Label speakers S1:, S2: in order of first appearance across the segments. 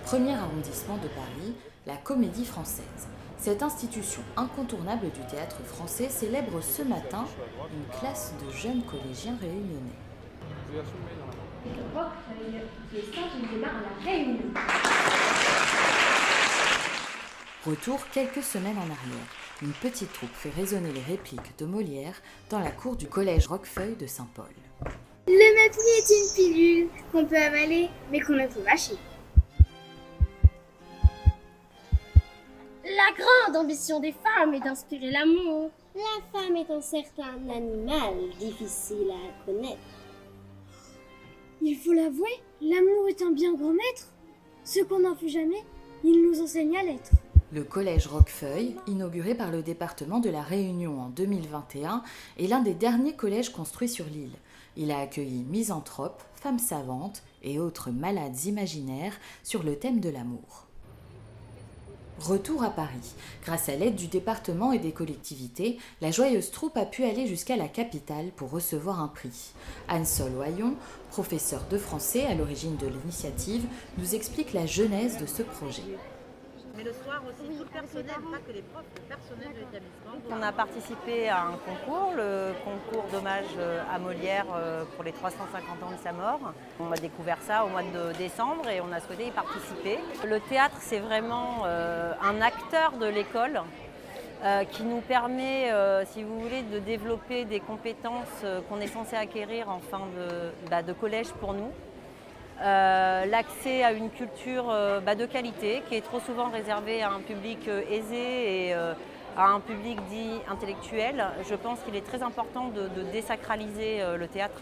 S1: Premier arrondissement de Paris, la Comédie Française. Cette institution incontournable du théâtre français célèbre ce matin une classe de jeunes collégiens réunionnais.
S2: Roquefeuille, qui est Saint-Génézard à la Réunion.
S1: Retour quelques semaines en arrière. Une petite troupe fait résonner les répliques de Molière dans la cour du collège Roquefeuille de Saint-Paul.
S3: Le mépris est une pilule qu'on peut avaler, mais qu'on ne peut mâcher.
S4: La grande ambition des femmes est d'inspirer l'amour.
S5: La femme est un certain animal difficile à connaître.
S3: Il faut l'avouer, l'amour est un bien grand maître. Ce qu'on n'en fut jamais, il nous enseigne à l'être.
S1: Le collège Roquefeuille, inauguré par le département de la Réunion en 2021, est l'un des derniers collèges construits sur l'île. Il a accueilli misanthropes, femmes savantes et autres malades imaginaires sur le thème de l'amour. Retour à Paris. Grâce à l'aide du département et des collectivités, la joyeuse troupe a pu aller jusqu'à la capitale pour recevoir un prix. Anne-Sol Oyon, professeure de français à l'origine de l'initiative, nous explique la genèse de ce projet.
S6: Mais le soir aussi, tout le personnel, pas que les profs, le personnel de l'établissement.
S7: On a participé à un concours, le concours d'hommage à Molière pour les 350 ans de sa mort. On a découvert ça au mois de décembre et on a souhaité y participer. Le théâtre, c'est vraiment un acteur de l'école qui nous permet, si vous voulez, de développer des compétences qu'on est censé acquérir en fin de collège pour nous. L'accès à une culture de qualité qui est trop souvent réservée à un public aisé et à un public dit intellectuel. Je pense qu'il est très important de désacraliser le théâtre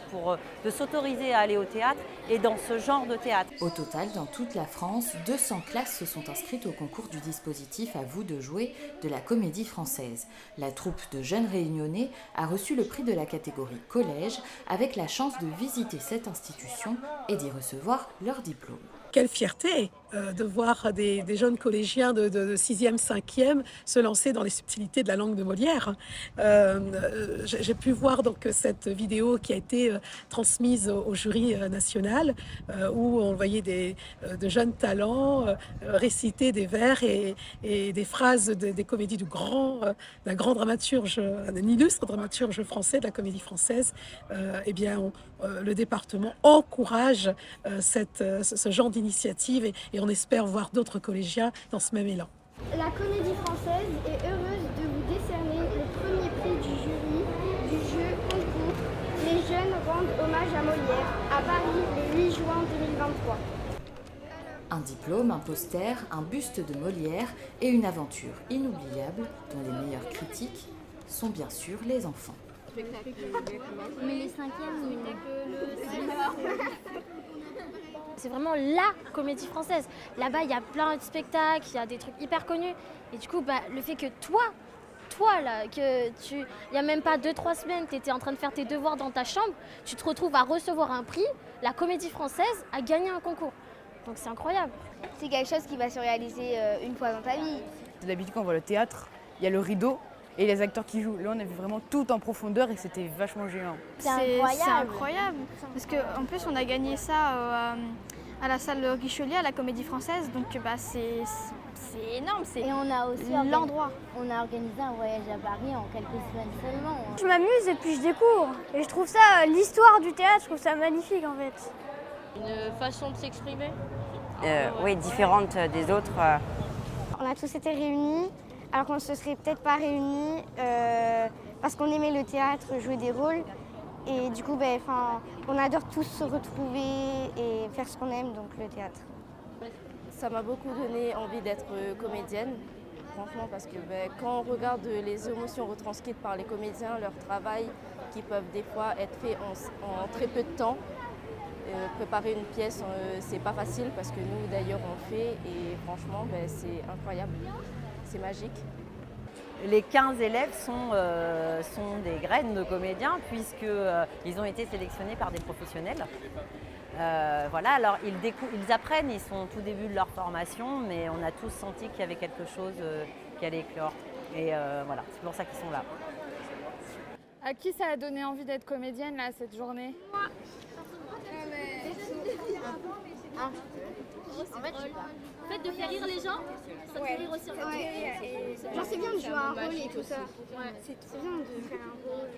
S7: de s'autoriser à aller au théâtre et dans ce genre de théâtre.
S1: Au total, dans toute la France, 200 classes se sont inscrites au concours du dispositif À vous de jouer de la Comédie Française. La troupe de jeunes réunionnais a reçu le prix de la catégorie collège avec la chance de visiter cette institution et d'y recevoir leur diplôme.
S8: Quelle fierté de voir des jeunes collégiens de 6e, 5e se lancer dans les subtilités de la langue de Molière. J'ai pu voir donc cette vidéo qui a été transmise au jury national où on voyait de jeunes talents réciter des vers et des phrases des comédies d'un grand dramaturge, un illustre dramaturge français de la Comédie Française. Le département encourage ce genre d'initiative et on espère voir d'autres collégiens dans ce même élan.
S3: La Comédie Française est heureuse de vous décerner le premier prix du jury du jeu concours Les jeunes rendent hommage à Molière à Paris le 8 juin 2023.
S1: Un diplôme, un poster, un buste de Molière et une aventure inoubliable dont les meilleures critiques sont bien sûr les enfants.
S4: Mais les cinquièmes, c'est vraiment la comédie française. Là-bas, il y a plein de spectacles, il y a des trucs hyper connus. Et du coup, le fait que toi là, il n'y a même pas 2-3 semaines, tu étais en train de faire tes devoirs dans ta chambre, tu te retrouves à recevoir un prix, la comédie française a gagné un concours. Donc c'est incroyable.
S3: C'est quelque chose qui va se réaliser une fois dans ta vie.
S9: D'habitude, quand on voit le théâtre, il y a le rideau et les acteurs qui jouent. Là, on a vu vraiment tout en profondeur et c'était vachement géant.
S3: C'est incroyable.
S10: C'est incroyable. Parce qu'en plus, on a gagné ça à la salle Richelieu, à la Comédie Française. Donc c'est énorme. C'est
S5: Et on a aussi
S10: l'endroit.
S5: On a organisé un voyage à Paris en quelques semaines seulement.
S3: Je m'amuse et puis je découvre. Et je trouve ça, l'histoire du théâtre, je trouve ça magnifique en fait.
S4: Une façon de s'exprimer.
S7: Oui, différente des autres.
S3: On a tous été réunis, alors qu'on ne se serait peut-être pas réunis parce qu'on aimait le théâtre, jouer des rôles. Et du coup, on adore tous se retrouver et faire ce qu'on aime, donc le théâtre.
S11: Ça m'a beaucoup donné envie d'être comédienne, franchement, parce que quand on regarde les émotions retranscrites par les comédiens, leur travail, qui peuvent des fois être faits en très peu de temps, préparer une pièce, c'est pas facile parce que nous d'ailleurs on fait et franchement c'est incroyable, c'est magique.
S7: Les 15 élèves sont des graines de comédiens puisqu'ils ont été sélectionnés par des professionnels. Voilà, alors ils apprennent, ils sont au tout début de leur formation, mais on a tous senti qu'il y avait quelque chose qui allait éclore. Et voilà, c'est pour ça qu'ils sont là.
S10: À qui ça a donné envie d'être comédienne là cette journée? Moi.
S4: En fait, le fait de faire rire les gens, ça te fait rire aussi.
S3: Genre c'est bien de jouer un rôle et tout ça. C'est bien de faire un rôle.